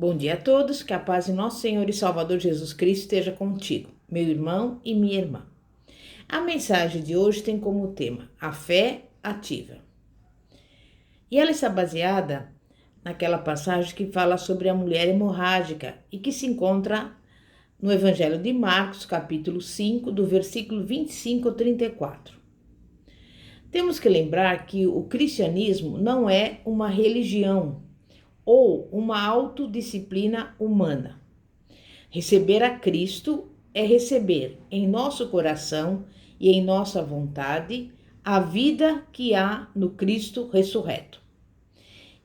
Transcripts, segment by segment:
Bom dia a todos, que a paz de nosso Senhor e Salvador Jesus Cristo esteja contigo, meu irmão e minha irmã. A mensagem de hoje tem como tema a fé ativa. E ela está baseada naquela passagem que fala sobre a mulher hemorrágica e que se encontra no Evangelho de Marcos, capítulo 5, do versículo 25 ao 34. Temos que lembrar que o cristianismo não é uma religião ou uma autodisciplina humana. Receber a Cristo é receber em nosso coração e em nossa vontade a vida que há no Cristo ressurreto.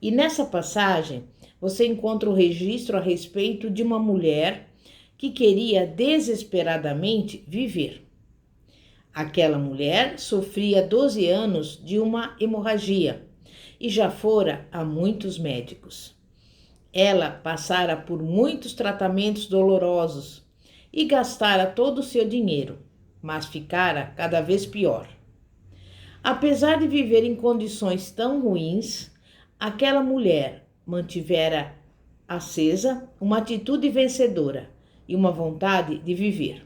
E nessa passagem você encontra o registro a respeito de uma mulher que queria desesperadamente viver. Aquela mulher sofria 12 anos de uma hemorragia e já fora a muitos médicos. Ela passara por muitos tratamentos dolorosos e gastara todo o seu dinheiro, mas ficara cada vez pior. Apesar de viver em condições tão ruins, aquela mulher mantivera acesa uma atitude vencedora e uma vontade de viver.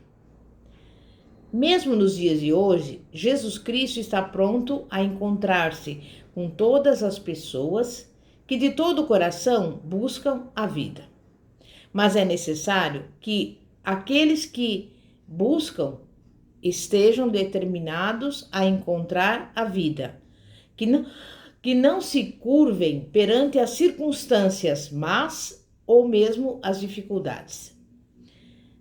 Mesmo nos dias de hoje, Jesus Cristo está pronto a encontrar-se com todas as pessoas que de todo o coração buscam a vida. Mas é necessário que aqueles que buscam estejam determinados a encontrar a vida, que não se curvem perante as circunstâncias más ou mesmo as dificuldades.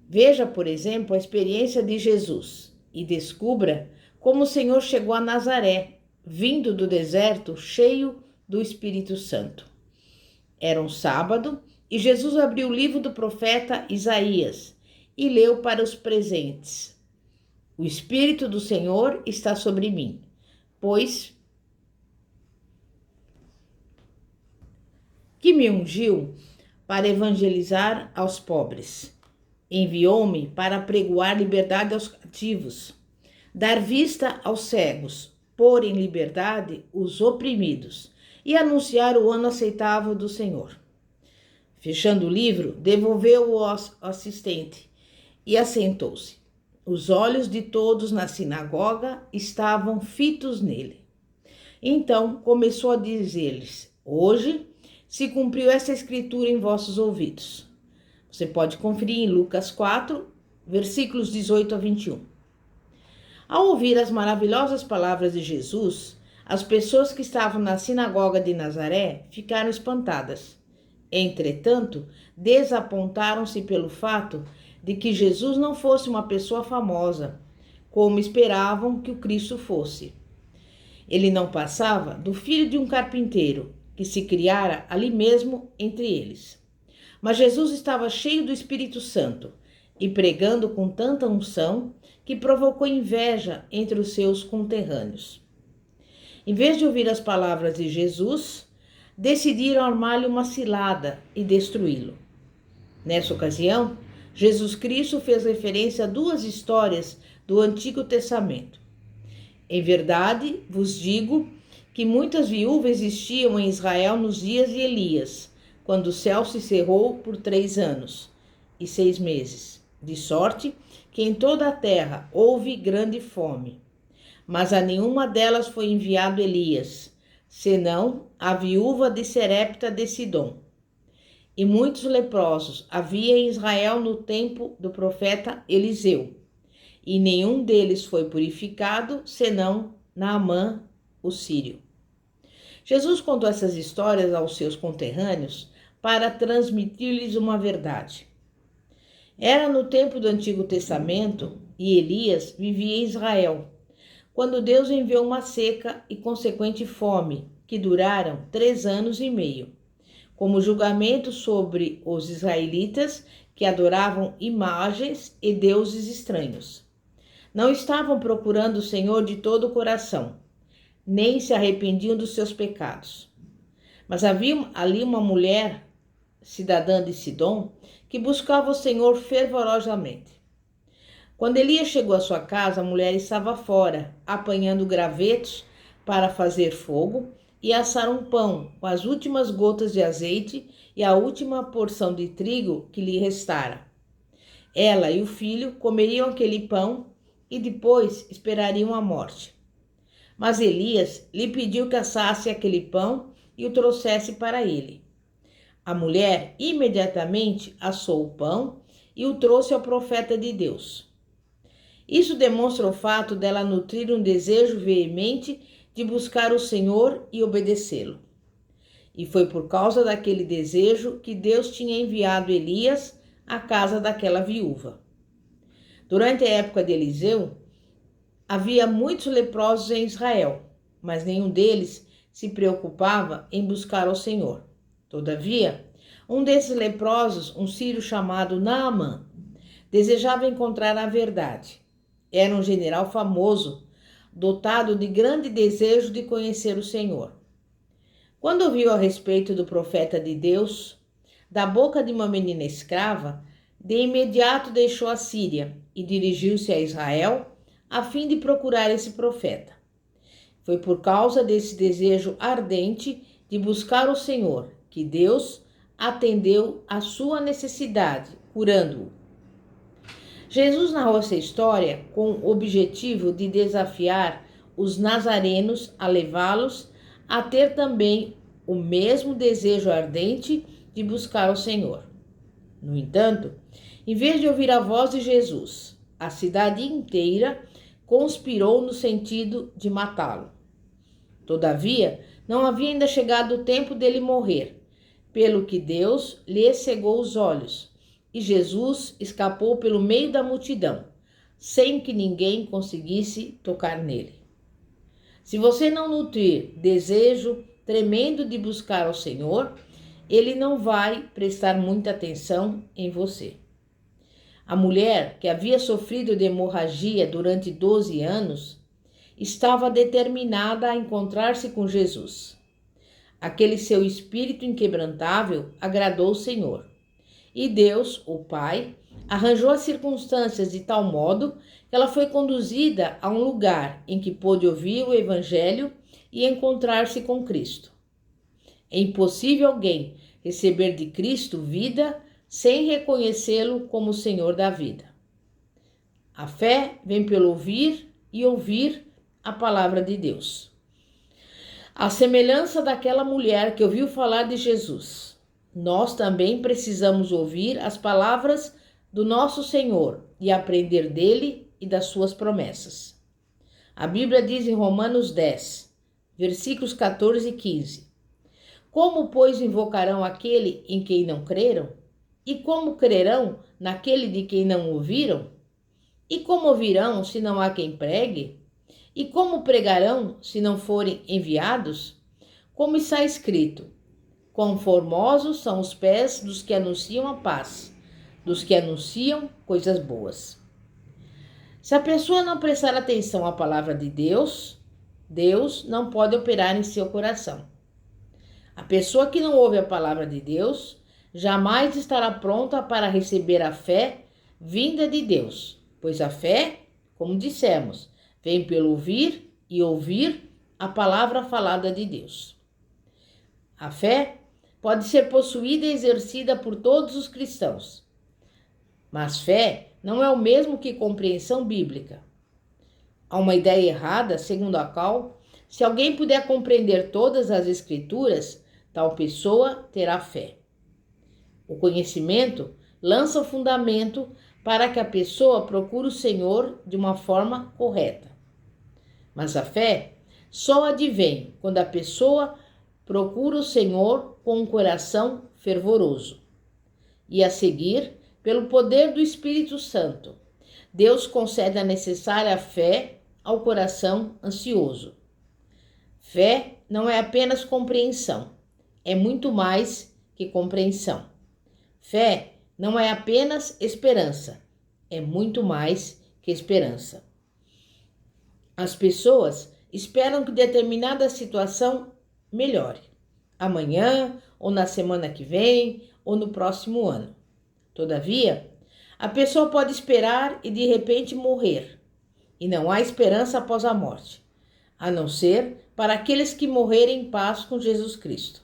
Veja, por exemplo, a experiência de Jesus e descubra como o Senhor chegou a Nazaré, vindo do deserto cheio do Espírito Santo. Era um sábado e Jesus abriu o livro do profeta Isaías e leu para os presentes: O Espírito do Senhor está sobre mim, pois que me ungiu para evangelizar aos pobres. Enviou-me para pregoar liberdade aos cativos, dar vista aos cegos, pôr em liberdade os oprimidos e anunciar o ano aceitável do Senhor. Fechando o livro, devolveu-o ao assistente e assentou-se. Os olhos de todos na sinagoga estavam fitos nele. Então começou a dizer-lhes: Hoje se cumpriu essa escritura em vossos ouvidos. Você pode conferir em Lucas 4, versículos 18 a 21. Ao ouvir as maravilhosas palavras de Jesus, as pessoas que estavam na sinagoga de Nazaré ficaram espantadas. Entretanto, desapontaram-se pelo fato de que Jesus não fosse uma pessoa famosa, como esperavam que o Cristo fosse. Ele não passava do filho de um carpinteiro, que se criara ali mesmo entre eles. Mas Jesus estava cheio do Espírito Santo e pregando com tanta unção que provocou inveja entre os seus conterrâneos. Em vez de ouvir as palavras de Jesus, decidiram armar-lhe uma cilada e destruí-lo. Nessa ocasião, Jesus Cristo fez referência a duas histórias do Antigo Testamento. Em verdade, vos digo que muitas viúvas existiam em Israel nos dias de Elias, quando o céu se cerrou por 3 anos e 6 meses, de sorte que em toda a terra houve grande fome. Mas a nenhuma delas foi enviado Elias, senão a viúva de Serepta de Sidom. E muitos leprosos havia em Israel no tempo do profeta Eliseu, e nenhum deles foi purificado, senão Naamã, o sírio. Jesus contou essas histórias aos seus conterrâneos para transmitir-lhes uma verdade. Era no tempo do Antigo Testamento e Elias vivia em Israel, quando Deus enviou uma seca e consequente fome, que duraram 3 anos e meio, como julgamento sobre os israelitas que adoravam imagens e deuses estranhos. Não estavam procurando o Senhor de todo o coração, nem se arrependiam dos seus pecados. Mas havia ali uma mulher, cidadã de Sidom, que buscava o Senhor fervorosamente. Quando Elias chegou à sua casa, a mulher estava fora, apanhando gravetos para fazer fogo e assar um pão com as últimas gotas de azeite e a última porção de trigo que lhe restara. Ela e o filho comeriam aquele pão e depois esperariam a morte. Mas Elias lhe pediu que assasse aquele pão e o trouxesse para ele. A mulher imediatamente assou o pão e o trouxe ao profeta de Deus. Isso demonstra o fato dela nutrir um desejo veemente de buscar o Senhor e obedecê-lo. E foi por causa daquele desejo que Deus tinha enviado Elias à casa daquela viúva. Durante a época de Eliseu, havia muitos leprosos em Israel, mas nenhum deles se preocupava em buscar ao Senhor. Todavia, um desses leprosos, um sírio chamado Naamã, desejava encontrar a verdade. Era um general famoso, dotado de grande desejo de conhecer o Senhor. Quando ouviu a respeito do profeta de Deus, da boca de uma menina escrava, de imediato deixou a Síria e dirigiu-se a Israel a fim de procurar esse profeta. Foi por causa desse desejo ardente de buscar o Senhor que Deus atendeu à sua necessidade, curando-o. Jesus narrou essa história com o objetivo de desafiar os nazarenos a levá-los a ter também o mesmo desejo ardente de buscar o Senhor. No entanto, em vez de ouvir a voz de Jesus, a cidade inteira conspirou no sentido de matá-lo. Todavia, não havia ainda chegado o tempo dele morrer, pelo que Deus lhe cegou os olhos, e Jesus escapou pelo meio da multidão, sem que ninguém conseguisse tocar nele. Se você não nutrir desejo tremendo de buscar ao Senhor, ele não vai prestar muita atenção em você. A mulher, que havia sofrido de hemorragia durante 12 anos, estava determinada a encontrar-se com Jesus. Aquele seu espírito inquebrantável agradou o Senhor. E Deus, o Pai, arranjou as circunstâncias de tal modo que ela foi conduzida a um lugar em que pôde ouvir o Evangelho e encontrar-se com Cristo. É impossível alguém receber de Cristo vida sem reconhecê-lo como o Senhor da vida. A fé vem pelo ouvir e ouvir a palavra de Deus. À semelhança daquela mulher que ouviu falar de Jesus, nós também precisamos ouvir as palavras do nosso Senhor e aprender dele e das suas promessas. A Bíblia diz em Romanos 10, versículos 14 e 15: Como, pois, invocarão aquele em quem não creram? E como crerão naquele de quem não ouviram? E como ouvirão se não há quem pregue? E como pregarão se não forem enviados? Como está escrito: Quão formosos são os pés dos que anunciam a paz, dos que anunciam coisas boas. Se a pessoa não prestar atenção à palavra de Deus, Deus não pode operar em seu coração. A pessoa que não ouve a palavra de Deus jamais estará pronta para receber a fé vinda de Deus, pois a fé, como dissemos, vem pelo ouvir e ouvir a palavra falada de Deus. A fé pode ser possuída e exercida por todos os cristãos, mas fé não é o mesmo que compreensão bíblica. Há uma ideia errada, segundo a qual, se alguém puder compreender todas as Escrituras, tal pessoa terá fé. O conhecimento lança o fundamento para que a pessoa procure o Senhor de uma forma correta. Mas a fé só advém quando a pessoa procura o Senhor com um coração fervoroso. E a seguir, pelo poder do Espírito Santo, Deus concede a necessária fé ao coração ansioso. Fé não é apenas compreensão, é muito mais que compreensão. Fé não é apenas esperança, é muito mais que esperança. As pessoas esperam que determinada situação melhore, amanhã, ou na semana que vem, ou no próximo ano. Todavia, a pessoa pode esperar e de repente morrer, e não há esperança após a morte, a não ser para aqueles que morrerem em paz com Jesus Cristo.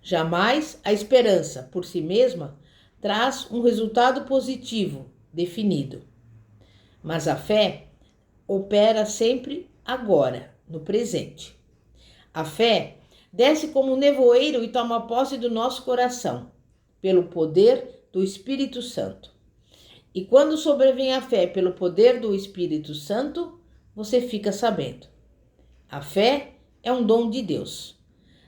Jamais a esperança, por si mesma, traz um resultado positivo definido. Mas a fé opera sempre agora, no presente. A fé desce como um nevoeiro e toma posse do nosso coração, pelo poder do Espírito Santo. E quando sobrevém a fé pelo poder do Espírito Santo, você fica sabendo. A fé é um dom de Deus.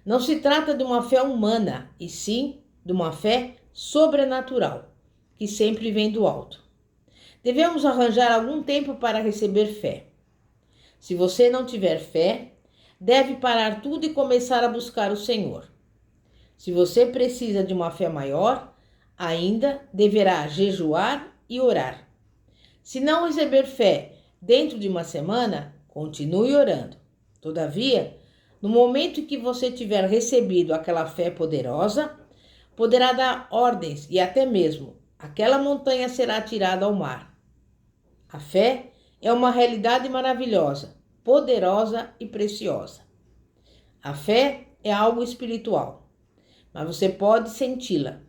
Não se trata de uma fé humana, e sim de uma fé sobrenatural, que sempre vem do alto. Devemos arranjar algum tempo para receber fé. Se você não tiver fé, deve parar tudo e começar a buscar o Senhor. Se você precisa de uma fé maior, ainda deverá jejuar e orar. Se não receber fé dentro de uma semana, continue orando. Todavia, no momento em que você tiver recebido aquela fé poderosa, poderá dar ordens e até mesmo aquela montanha será tirada ao mar. A fé é uma realidade maravilhosa, poderosa e preciosa. A fé é algo espiritual, mas você pode senti-la.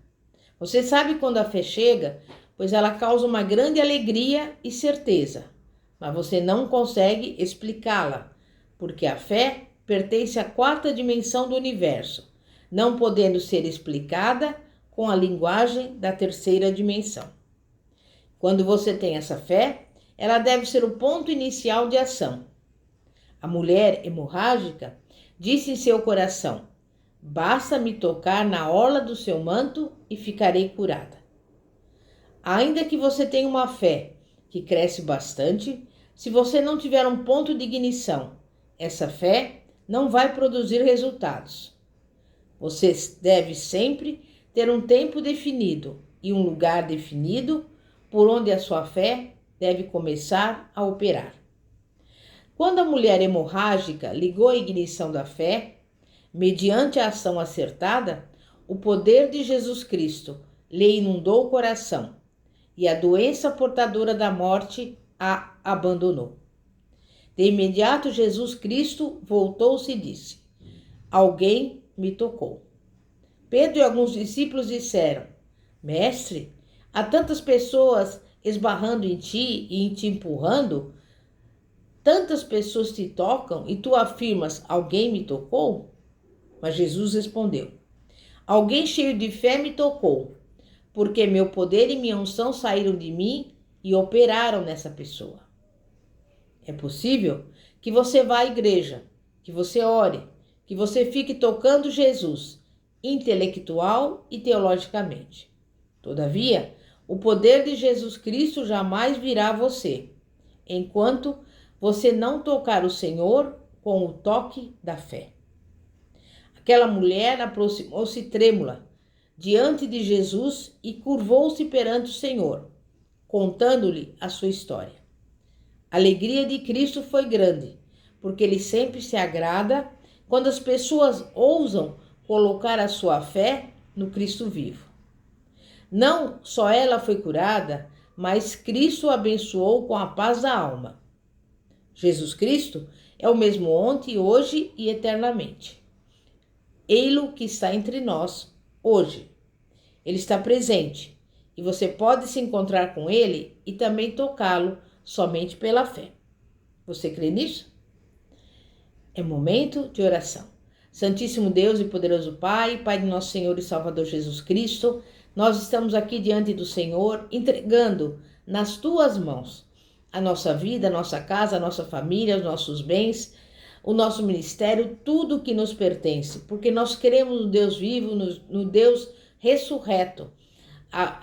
Você sabe quando a fé chega, pois ela causa uma grande alegria e certeza, mas você não consegue explicá-la, porque a fé pertence à quarta dimensão do universo, não podendo ser explicada com a linguagem da terceira dimensão. Quando você tem essa fé, ela deve ser o ponto inicial de ação. A mulher hemorrágica disse em seu coração: basta me tocar na orla do seu manto e ficarei curada. Ainda que você tenha uma fé que cresce bastante, se você não tiver um ponto de ignição, essa fé não vai produzir resultados. Você deve sempre ter um tempo definido e um lugar definido por onde a sua fé deve começar a operar. Quando a mulher hemorrágica ligou a ignição da fé, mediante a ação acertada, o poder de Jesus Cristo lhe inundou o coração e a doença portadora da morte a abandonou. De imediato, Jesus Cristo voltou-se e disse: alguém me tocou. Pedro e alguns discípulos disseram: Mestre, há tantas pessoas esbarrando em ti e te empurrando, tantas pessoas te tocam e tu afirmas: alguém me tocou? Mas Jesus respondeu: alguém cheio de fé me tocou, porque meu poder e minha unção saíram de mim e operaram nessa pessoa. É possível que você vá à igreja, que você ore, que você fique tocando Jesus, intelectual e teologicamente. Todavia, o poder de Jesus Cristo jamais virá a você, enquanto você não tocar o Senhor com o toque da fé. Aquela mulher aproximou-se trêmula diante de Jesus e curvou-se perante o Senhor, contando-lhe a sua história. A alegria de Cristo foi grande, porque ele sempre se agrada quando as pessoas ousam colocar a sua fé no Cristo vivo. Não só ela foi curada, mas Cristo a abençoou com a paz da alma. Jesus Cristo é o mesmo ontem, hoje e eternamente. Ele que está entre nós hoje. Ele está presente e você pode se encontrar com ele e também tocá-lo somente pela fé. Você crê nisso? É momento de oração. Santíssimo Deus e poderoso Pai, Pai de nosso Senhor e Salvador Jesus Cristo, nós estamos aqui diante do Senhor, entregando nas Tuas mãos a nossa vida, a nossa casa, a nossa família, os nossos bens, o nosso ministério, tudo que nos pertence, porque nós queremos no Deus vivo, no Deus ressurreto.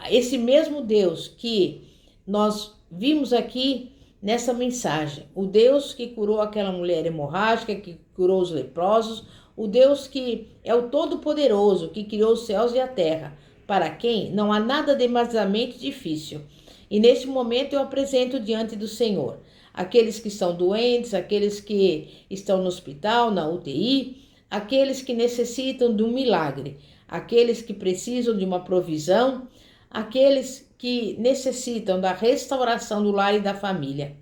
Esse mesmo Deus que nós vimos aqui nessa mensagem, o Deus que curou aquela mulher hemorrágica, que curou os leprosos, o Deus que é o Todo-Poderoso, que criou os céus e a terra, para quem não há nada demasiadamente difícil. E neste momento eu apresento diante do Senhor aqueles que estão doentes, aqueles que estão no hospital, na UTI, aqueles que necessitam de um milagre, aqueles que precisam de uma provisão, aqueles que necessitam da restauração do lar e da família.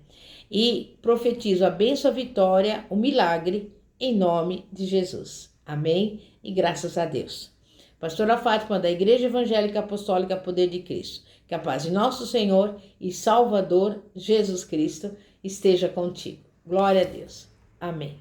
E profetizo a bênção, a vitória, o milagre em nome de Jesus. Amém? E graças a Deus. Pastora Fátima, da Igreja Evangélica Apostólica Poder de Cristo. Que a paz de nosso Senhor e Salvador Jesus Cristo esteja contigo. Glória a Deus. Amém.